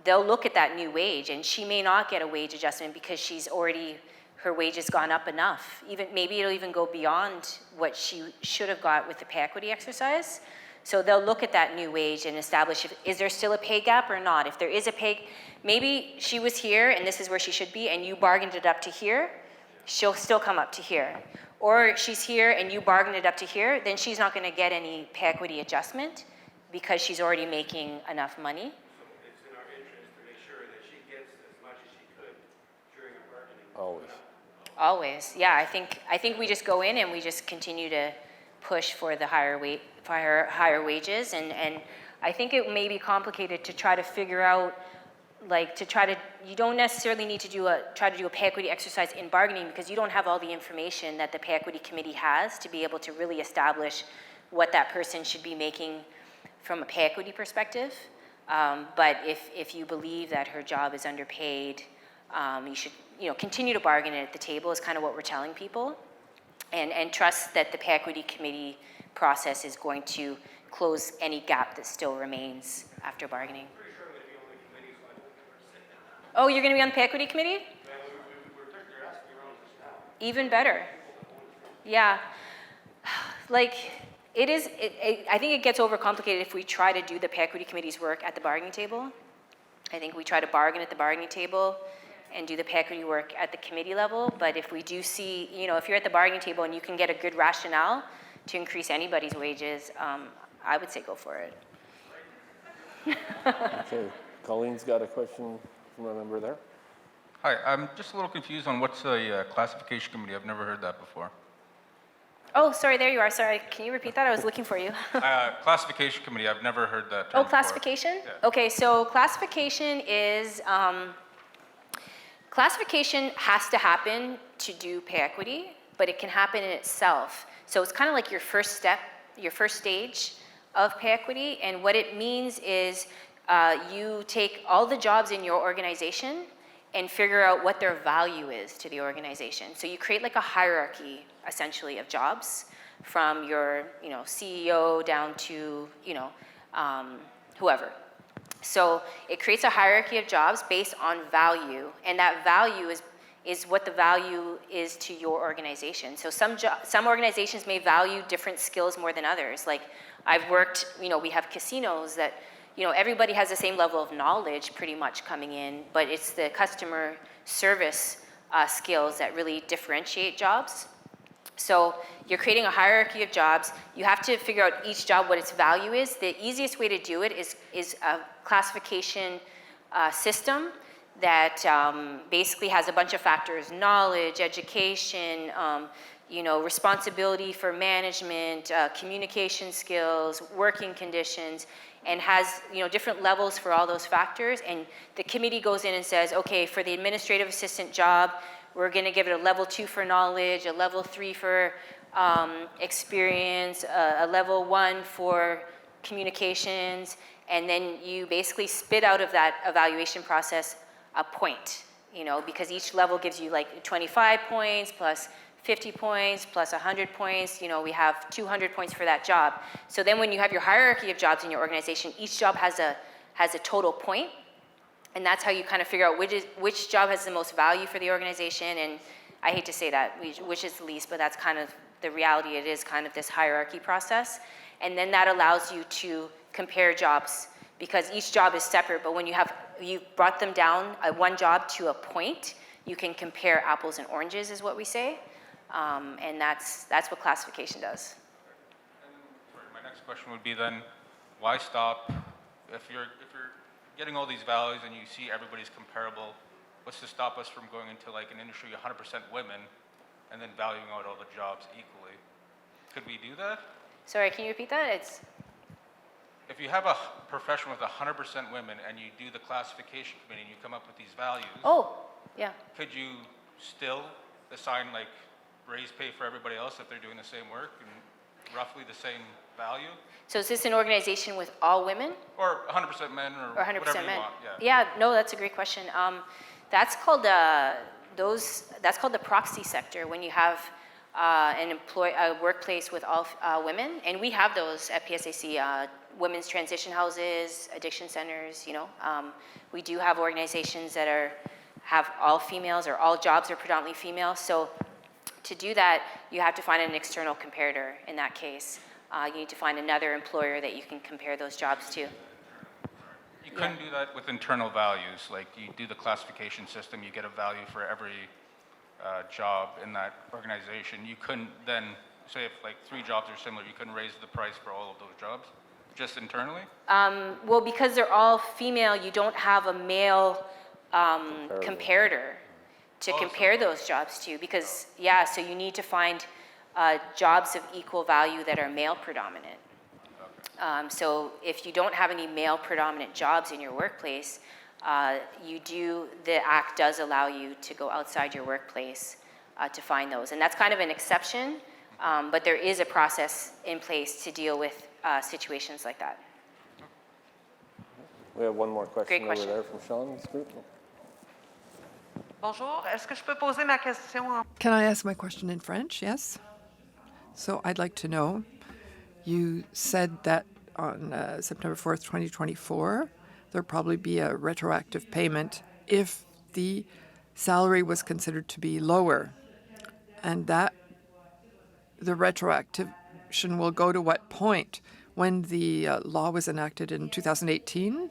they'll look at that new wage, and she may not get a wage adjustment because her wage has gone up enough. Maybe it'll even go beyond what she should have got with the pay equity exercise. So they'll look at that new wage and establish, is there still a pay gap or not? If there is maybe she was here and this is where she should be, and you bargained it up to here, she'll still come up to here. Or she's here and you bargained it up to here, then she's not gonna get any pay equity adjustment because she's already making enough money. So it's in our interest to make sure that she gets as much as she could during our bargaining. Always. Always, yeah. I think we just go in and we just continue to push for the higher wages, and I think it may be complicated to try to figure out, you don't necessarily need to try to do a pay equity exercise in bargaining, because you don't have all the information that the pay equity committee has to be able to really establish what that person should be making from a pay equity perspective. But if you believe that her job is underpaid, you should continue to bargain it at the table, is kind of what we're telling people, and trust that the pay equity committee process is going to close any gap that still remains after bargaining. Oh, you're going to be on the pay equity committee? Even better. Yeah. I think it gets overcomplicated if we try to do the pay equity committee's work at the bargaining table. I think we try to bargain at the bargaining table and do the pay equity work at the committee level. But if we do see, if you're at the bargaining table and you can get a good rationale to increase anybody's wages, I would say go for it. Okay, Colleen's got a question from a member there. Hi, I'm just a little confused on what's a classification committee. I've never heard that before. Oh, sorry, there you are. Sorry, can you repeat that? I was looking for you. Classification committee, I've never heard that term Oh, before. classification? Yeah. Okay, so classification is, classification has to happen to do pay equity, but it can happen in itself. So it's kind of like your first step, your first stage of pay equity, and what it means is you take all the jobs in your organization and figure out what their value is to the organization. So you create like a hierarchy, essentially, of jobs from your, CEO down to, whoever. So it creates a hierarchy of jobs based on value, and that value is what the value is to your organization. So some organizations may value different skills more than others. Like I've worked, we have casinos that, everybody has the same level of knowledge pretty much coming in, but it's the customer service skills that really differentiate jobs. So you're creating a hierarchy of jobs. You have to figure out each job what its value is. The easiest way to do it is a classification system that basically has a bunch of factors: knowledge, education, responsibility for management, communication skills, working conditions, and has different levels for all those factors. And the committee goes in and says, okay, for the administrative assistant job, we're going to give it a level 2 for knowledge, a level 3 for experience, a level 1 for communications, and then you basically spit out of that evaluation process a point, because each level gives you like 25 points plus 50 points plus 100 points. We have 200 points for that job. So then when you have your hierarchy of jobs in your organization, each job has a total point, and that's how you kind of figure out which job has the most value for the organization. And I hate to say that, which is the least, but that's kind of the reality. It is kind of this hierarchy process. And then that allows you to compare jobs, because each job is separate, but when you've brought them down, one job to a point, you can compare apples and oranges, is what we say. And that's what classification does. And my next question would be then, why stop? If you're getting all these values and you see everybody's comparable, what's to stop us from going into like an industry 100% women and then valuing out all the jobs equally? Could we do that? Sorry, can you repeat that? If you have a profession with 100% women and you do the classification committee and you come up with these values, Oh, yeah. could you still assign like raise pay for everybody else if they're doing the same work and roughly the same value? So is this an organization with all women? Or 100% men or 100% whatever you men? want, Yeah, no, that's a great question. That's called that's called the proxy sector, when you have a workplace with all women, and we have those at PSAC, women's transition houses, addiction centers. We do have organizations that have all females, or all jobs are predominantly female. So to do that, you have to find an external comparator. In that case, you need to find another employer that you can compare those jobs to. You couldn't do that with internal values. Like you do the classification system, you get a value for every job in that organization. You couldn't then say if like 3 jobs are similar, you couldn't raise the price for all of those jobs, just internally? Well, because they're all female, you don't have a male comparator to compare those jobs to, because, so you need to find jobs of equal value that are male predominant. So if you don't have any male predominant jobs in your workplace, the Act does allow you to go outside your workplace to find those. And that's kind of an exception, but there is a process in place to deal with situations like that. We have one more question Great over question. there from Sean's group. Bonjour, est-ce que je peux poser ma question en... Can I ask my question in French? Yes. So I'd like to know, you said that on September 4th, 2024, there'll probably be a retroactive payment if the salary was considered to be lower, and that the retroactivation will go to what point? When the law was enacted in 2018?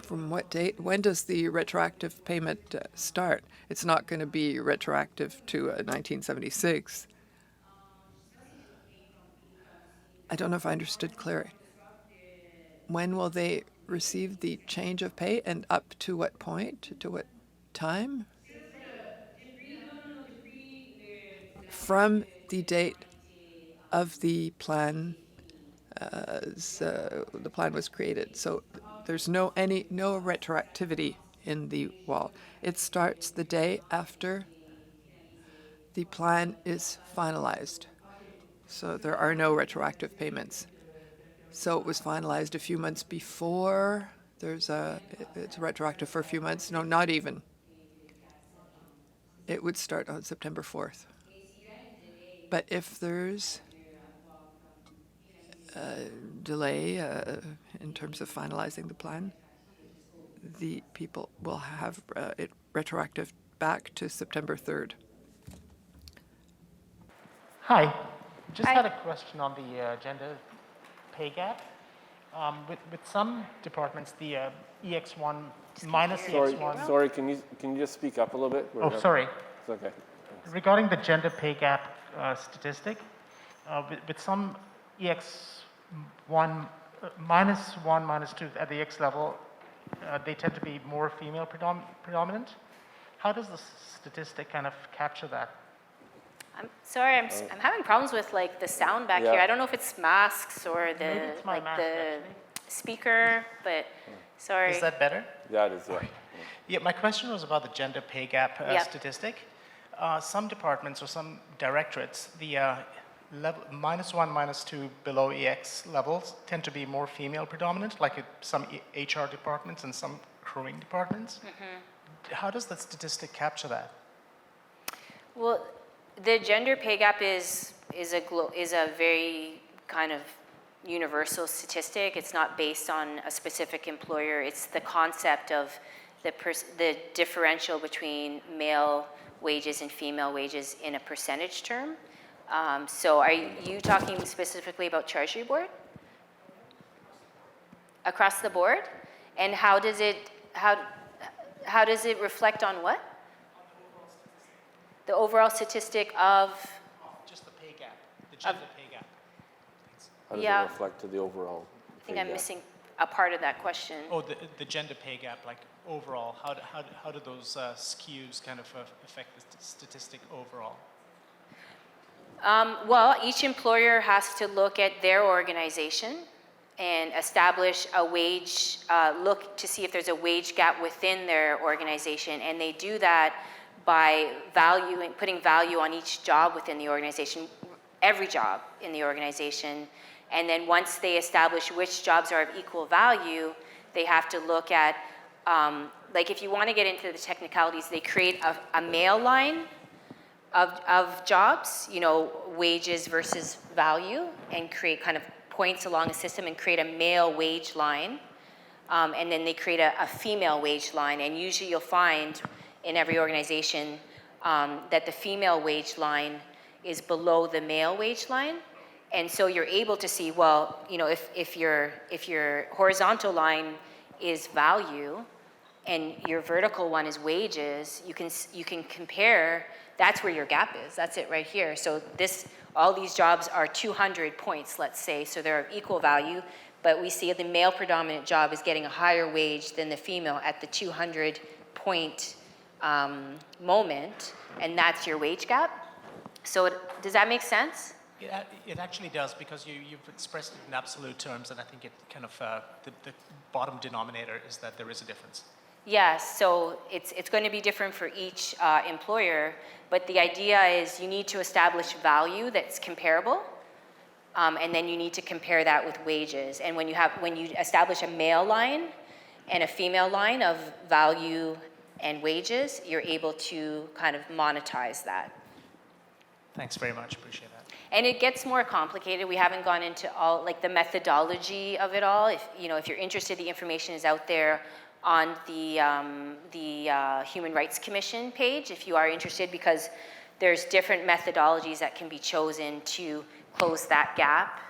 From what date? When does the retroactive payment start? It's not going to be retroactive to 1976. I don't know if I understood clearly. When will they receive the change of pay, and up to what point? To what time? From the date of the plan, the plan was created. So there's no retroactivity in the wall. It starts the day after the plan is finalized. So there are no retroactive payments. So it was finalized a few months before. It's retroactive for a few months. No, not even. It would start on September 4th. But if there's a delay in terms of finalizing the plan, the people will have it retroactive back to September 3rd. Hi. Just Hi. had a question on the gender pay gap. With some departments, the EX1 minus EX1. Sorry, can you just speak up a little bit? Oh, sorry. It's okay. Regarding the gender pay gap statistic, with some EX1, minus 2 at the X level, they tend to be more female predominant. How does the statistic kind of capture that? I'm sorry, I'm having problems with like the sound back here. I don't know if it's masks or Maybe it's my mask, actually. speaker, but sorry. Is that better? Yeah, it is, yeah. Yeah, my question was about the gender pay gap Yeah. statistic. Some departments or some directorates, the -1, -2 below EX levels tend to be more female predominant, like some HR departments and some crewing departments. How does that statistic capture that? Well, the gender pay gap is a very kind of universal statistic. It's not based on a specific employer. It's the concept of the differential between male wages and female wages in a percentage term. So are you talking specifically about Treasury Board? Across the board? And how does it reflect on what? The overall statistic of? Just the pay gap, the gender pay gap. How does Yeah. it reflect to the overall? I think I'm missing a part of that question. Oh, the gender pay gap, like overall, how do those skews kind of affect the statistic overall? Well, each employer has to look at their organization and establish a wage, look to see if there's a wage gap within their organization, and they do that by putting value on each job within the organization, every job in the organization, and then once they establish which jobs are of equal value, they have to look at, like if you want to get into the technicalities, they create a male line of jobs, you know, wages versus value, and create kind of points along a system and create a male wage line. And then they create a female wage line. And usually you'll find in every organization that the female wage line is below the male wage line. And so you're able to see, well, you know, if your horizontal line is value and your vertical one is wages, you can compare. That's where your gap is. That's it right here. So all these jobs are 200 points, let's say, so they're of equal value, but we see the male predominant job is getting a higher wage than the female at the 200 point moment, and that's your wage gap. So does that make sense? It actually does, because you've expressed it in absolute terms, and I think it kind of, the bottom denominator is that there is a difference. Yes, so it's going to be different for each employer, but the idea is you need to establish value that's comparable, and then you need to compare that with wages. And when you establish a male line and a female line of value and wages, you're able to kind of monetize that. Thanks very much, appreciate that. And it gets more complicated. We haven't gone into all, like the methodology of it all. If you're interested, the information is out there on the Human Rights Commission page, if you are interested, because there's different methodologies that can be chosen to close that gap.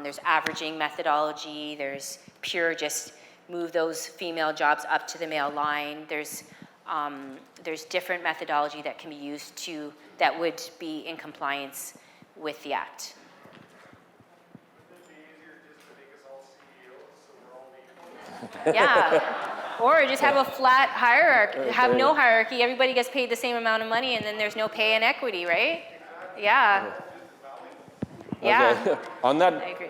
There's averaging methodology, there's pure just move those female jobs up to the male line. There's different methodology that can be used that would be in compliance with the Act. Yeah. Or just have a flat hierarchy, have no hierarchy, everybody gets paid the same amount of money, and then there's no pay and equity, right? Yeah. Yeah. Okay. On I agree.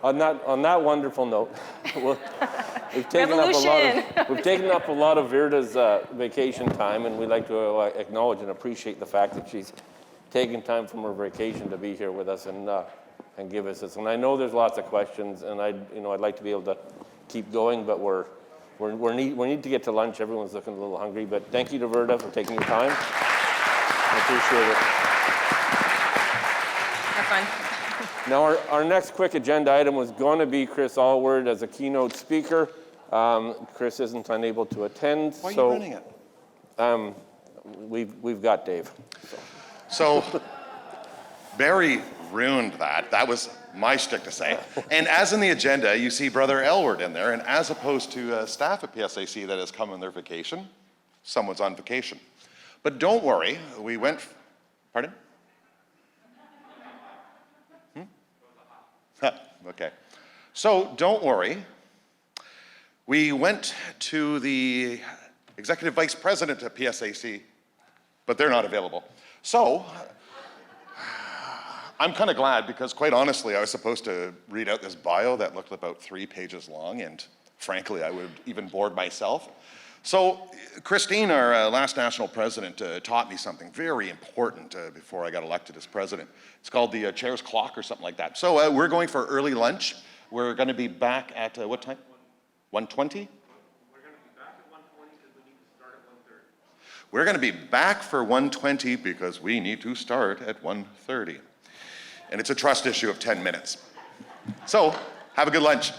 that wonderful note, we've taken up a lot of Verda's vacation time, and we'd like to acknowledge and appreciate the fact that she's taken time from her vacation to be here with us and give us this. And I know there's lots of questions, and I'd like to be able to keep going, but we need to get to lunch. Everyone's looking a little hungry, but thank you to Verda for taking your time. I appreciate it. Have fun. Now, our next quick agenda item was going to be Chris Allward as a keynote speaker. Chris isn't unable to attend. Why are you running it? We've got Dave. So Barry ruined that. That was my shtick to say. And as in the agenda, you see Brother Elward in there, and as opposed to staff at PSAC that has come on their vacation, someone's on vacation. But don't worry, we went, pardon? Okay. So don't worry. We went to the executive vice president at PSAC, but they're not available. So I'm kind of glad, because quite honestly, I was supposed to read out this bio that looked about 3 pages long, and frankly, I would even bored myself. So Christine, our last national president, taught me something very important before I got elected as president. It's called the chair's clock or something like that. So we're going for early lunch. We're going to be back at what time? 1:20? We're going to be back for 1:20 because we need to start at 1:30. And it's a trust issue of 10 minutes. So have a good lunch.